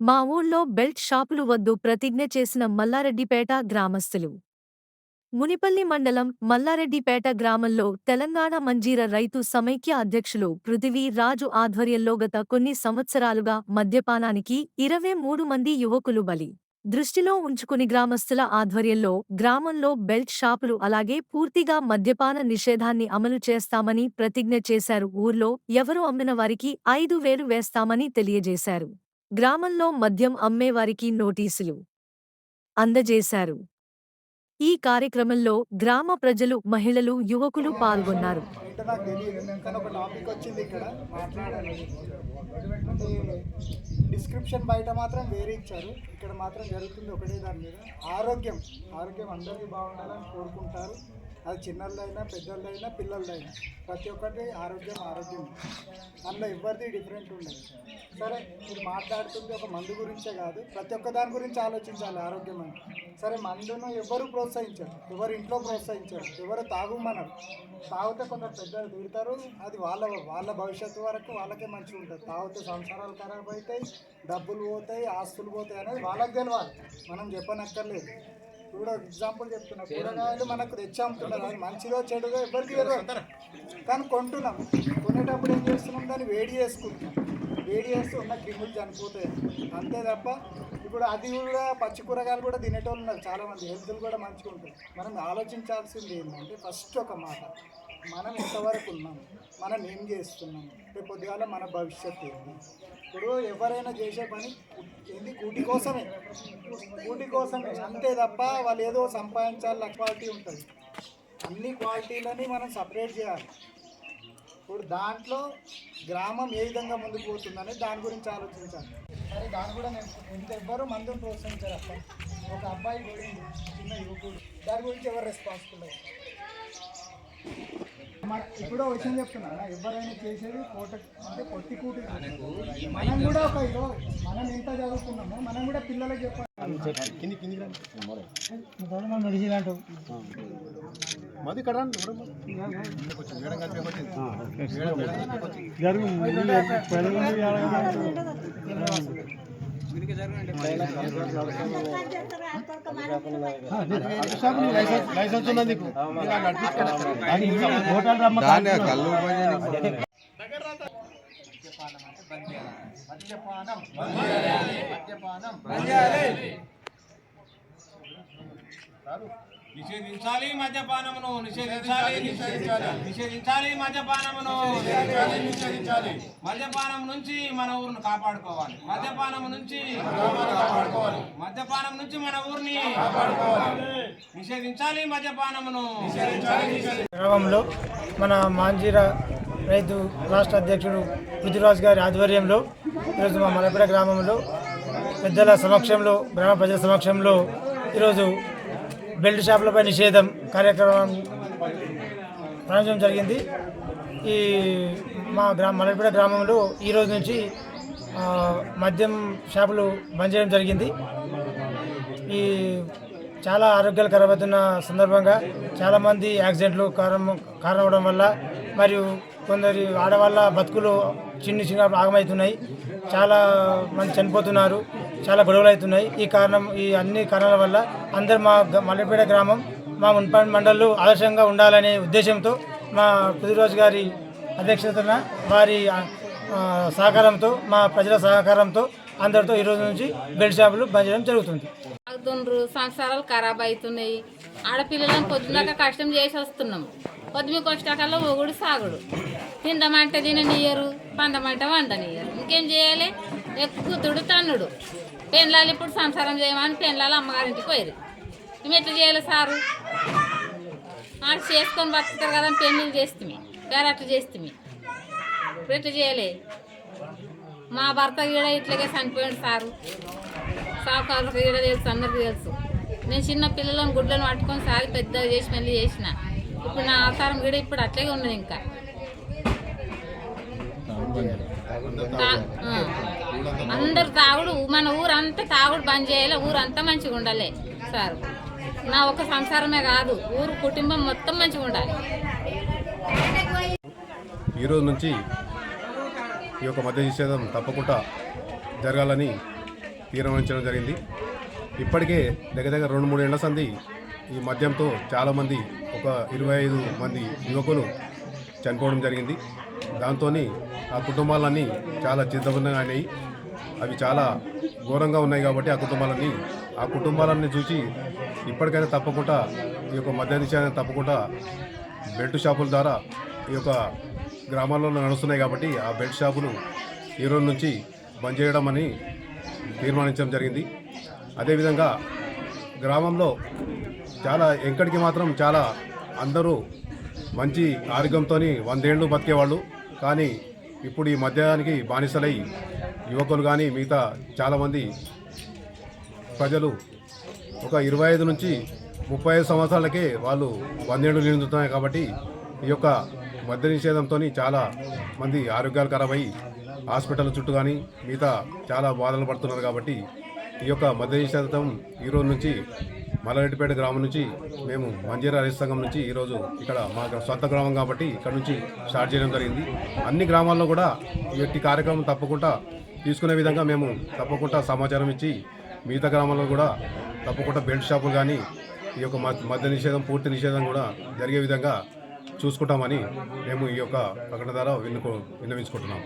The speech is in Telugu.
మా ఊళ్ళో బెల్ట్ షాపులు వద్దు ప్రతిజ్ఞ చేసిన మల్లారెడ్డిపేట గ్రామస్తులు. మునిపల్లి మండలం మల్లారెడ్డిపేట గ్రామంలో తెలంగాణ మంజీర రైతు సమైక్య అధ్యక్షులు పృథివీ రాజు ఆధ్వర్యంలో గత కొన్ని సంవత్సరాలుగా మద్యపానానికి 23 మంది యువకులు బలి. దృష్టిలో ఉంచుకుని గ్రామస్తుల ఆధ్వర్యంలో గ్రామంలో బెల్ట్ షాపులు అలాగే పూర్తిగా మద్యపాన నిషేధాన్ని అమలు చేస్తామని ప్రతిజ్ఞ చేశారు. ఊర్లో ఎవరు అమ్మిన వారికి 5,000 వేస్తామని తెలియజేశారు. గ్రామంలో మద్యం అమ్మేవారికి నోటీసులు అందజేశారు. ఈ కార్యక్రమంలో గ్రామ ప్రజలు, మహిళలు, యువకులు పాల్గొన్నారు. డిస్క్రిప్షన్ బయట మాత్రం వేరే ఇచ్చారు, ఇక్కడ మాత్రం జరుగుతుంది ఒకటే దాని మీద. ఆరోగ్యం అందరికీ బాగుండాలని కోరుకుంటారు. అది చిన్నోళ్ళైనా, పెద్దోళ్ళైనా, పిల్లలైనా ప్రతి ఒక్కటి ఆరోగ్యం. అందులో ఎవరిది డిఫరెంట్ ఉండదు. సరే, మీరు మాట్లాడుతుంది ఒక మందు గురించే కాదు, ప్రతి ఒక్క దాని గురించి ఆలోచించాలి. ఆరోగ్యం అని సరే, మందును ఎవరు ప్రోత్సహించారు, ఎవరు ఇంట్లో ప్రోత్సహించారు, ఎవరు తాగుమన్నారు. తాగితే కొందరు పెద్దలు తిడతారు, అది వాళ్ళ భవిష్యత్తు వరకు వాళ్ళకే మంచిగా ఉంటుంది. తాగితే సంసారాలు ఖరాబ్ అవుతాయి, డబ్బులు పోతాయి, ఆస్తులు పోతాయి అనేది వాళ్ళకి తెలియాలి, మనం చెప్పనక్కర్లేదు. ఇప్పుడు ఎగ్జాంపుల్ చెప్తున్నా, కూరగాయలు మనకు తెచ్చి అమ్ముతున్నారు, అది మంచిదో చెడుదో ఎవరికి తెలియదు, కానీ కొంటున్నాం. కొనేటప్పుడు ఏం చేస్తున్నాం, దాన్ని వేడి చేసుకుంటున్నాం. వేడి చేస్తే ఉన్న క్రిములు చనిపోతాయి, అంతే తప్ప ఇప్పుడు అది కూడా పచ్చి కూరగాయలు కూడా తినేటోళ్ళు ఉన్నారు చాలామంది, హెల్త్లు కూడా మంచిగా ఉంటుంది. మనం ఆలోచించాల్సింది ఏంటంటే, ఫస్ట్ ఒక మాట, మనం ఎంతవరకు ఉన్నాం, మనం ఏం చేస్తున్నాం, రేపు పొద్దుగాల మన భవిష్యత్తు ఏంటి. ఇప్పుడు ఎవరైనా చేసే పని ఏంది, కూటి కోసమే, అంతే తప్ప వాళ్ళు ఏదో సంపాదించాలి క్వాలిటీ ఉంటుంది. అన్ని క్వాలిటీలని మనం సపరేట్ చేయాలి. ఇప్పుడు దాంట్లో గ్రామం ఏ విధంగా ముందుకు పోతుందని దాని గురించి ఆలోచించాలి. సరే, దాని కూడా నేను ఎవ్వరూ మందుని ప్రోత్సహించారు. అక్కడ ఒక అబ్బాయి పోయింది, చిన్న యువకుడు, దాని గురించి ఎవరు రెస్పాన్సిబుల్ అయ్యారు? ఇప్పుడు విషయం చెప్తున్నా, ఎవరైనా చేసేది కొట్టి కూటి. మనం కూడా మనం ఎంత చదువుకున్నామో మనం కూడా పిల్లలకి చెప్పాలి. లైసెన్స్ ఉన్నది నిషేధించాలి మద్యపానమును, నిషేధించాలి మద్యపానమును. మద్యపానం నుంచి మన ఊరిని కాపాడుకోవాలి, మద్యపానం నుంచి మన ఊరిని నిషేధించాలి మద్యపానమును. గ్రామంలో మన మాంజీర రైతు రాష్ట్ర అధ్యక్షుడు పృథ్వీరాజ్ గారి ఆధ్వర్యంలో ఈరోజు మా మలపేట గ్రామంలో పెద్దల సమక్షంలో, గ్రామ ప్రజల సమక్షంలో ఈరోజు బెల్ట్ షాపులపై నిషేధం కార్యక్రమం ప్రారంభించడం జరిగింది. ఈ మా మలపేట గ్రామంలో ఈరోజు నుంచి మద్యం షాపులు బంద్ చేయడం జరిగింది. ఈ చాలా ఆరోగ్యాలు ఖరాబ్ అవుతున్న సందర్భంగా చాలామంది యాక్సిడెంట్లు కారణమవడం వల్ల, మరియు కొందరి ఆడవాళ్ళ బతుకులు చిన్న ఆగమవుతున్నాయి, చాలా మంది చనిపోతున్నారు, చాలా గొడవలు అవుతున్నాయి. ఈ అన్ని కారణాల వల్ల అందరు మా మల్లెపేట గ్రామం, మా మున్సిపల్ మండళ్ళు ఆదర్శంగా ఉండాలనే ఉద్దేశంతో మా పృథ్వీరాజ్ గారి అధ్యక్షతన, వారి సహకారంతో, మా ప్రజల సహకారంతో అందరితో ఈరోజు నుంచి బెల్ట్ షాపులు బంద్ చేయడం జరుగుతుంది. సంసారాలు ఖరాబ్ అవుతున్నాయి. ఆడపిల్లలను పొద్దున్నాక కష్టం చేసి వస్తున్నాం. పొద్దుమికి వచ్చేటకల్లా మొగుడు సాగుడు, తిందమంటే తిననియ్యరు, పందమంటే వండనియ్యరు. ఇంకేం చేయాలి? ఎక్కుతుడు తన్నుడు. పెళ్ళాలు ఇప్పుడు సంసారం చేయమని పెళ్ళాలు అమ్మగారింటికి పోయారు. మేము ఎట్లా చేయాలి సారు? ఆడ చేసుకొని బతుకుతారు కదా, పెళ్ళిళ్ళు చేస్తుంది, వేరే అట్లా చేస్తుంది. ఇప్పుడు ఎట్లా చేయాలి? మా భర్త కూడా ఇట్లాగే చనిపోయాడు సారు. సావుకారులకు కూడా తెలుసు, అందరికీ తెలుసు. నేను చిన్న పిల్లలను గుడ్లను పట్టుకొని సారి పెద్దగా చేసి మళ్ళీ చేసిన. ఇప్పుడు నా ఆచారం కూడా ఇప్పుడు అట్లాగే ఉన్నది. ఇంకా అందరు తాగుడు, మన ఊరంతా తాగుడు బంద్ చేయాలి, ఊరంతా మంచిగా ఉండాలి సార్. నా ఒక సంసారమే కాదు, ఊరు కుటుంబం మొత్తం మంచిగా ఉండాలి. ఈరోజు నుంచి ఈ యొక్క మద్య నిషేధం తప్పకుండా జరగాలని తీర్మానించడం జరిగింది. ఇప్పటికే దగ్గర 2-3 ఏళ్ల సంది ఈ మద్యంతో చాలామంది ఒక 25 మంది యువకులు చనిపోవడం జరిగింది. దాంతో ఆ కుటుంబాలన్నీ చాలా చింతపందంగా అయినాయి. అవి చాలా ఘోరంగా ఉన్నాయి కాబట్టి ఆ కుటుంబాలన్నీ చూసి ఇప్పటికైనా తప్పకుండా ఈ యొక్క మద్య నిషేధం తప్పకుండా బెల్ట్ షాపుల ద్వారా ఈ యొక్క గ్రామాల్లో నడుస్తున్నాయి కాబట్టి ఆ బెల్ట్ షాపులు ఈ రోజు నుంచి బంద్ చేయడం అని తీర్మానించడం జరిగింది. అదేవిధంగా గ్రామంలో చాలా ఎక్కడికి మాత్రం చాలా అందరూ మంచి ఆరోగ్యంతో 100 ఏళ్ళు బతికేవాళ్ళు. కానీ ఇప్పుడు ఈ మద్యానికి బానిసలై యువకులు కానీ మిగతా చాలామంది ప్రజలు ఒక 25 నుంచి 35 సంవత్సరాలకే వాళ్ళు 100 ఏళ్ళు నిండుతున్నాయి. కాబట్టి ఈ యొక్క మద్య నిషేధంతో చాలా మంది ఆరోగ్యాలు ఖరాబై హాస్పిటల్ చుట్టూ కానీ మిగతా చాలా బాధలు పడుతున్నారు. కాబట్టి ఈ యొక్క మద్య నిషేధం ఈరోజు నుంచి మల్లారెడ్డిపేట గ్రామం నుంచి మేము మంజీరా రైతు సంఘం నుంచి ఈరోజు ఇక్కడ మా సొంత గ్రామం కాబట్టి ఇక్కడ నుంచి స్టార్ట్ చేయడం జరిగింది. అన్ని గ్రామాల్లో కూడా ఈ కార్యక్రమం తప్పకుండా తీసుకునే విధంగా మేము తప్పకుండా సమాచారం ఇచ్చి మిగతా గ్రామాల్లో కూడా తప్పకుండా బెల్ట్ షాపులు కానీ ఈ యొక్క మద్య నిషేధం పూర్తి నిషేధం కూడా జరిగే విధంగా చూసుకుంటామని మేము ఈ యొక్క ప్రకటన ద్వారా విన్నవించుకుంటున్నాం.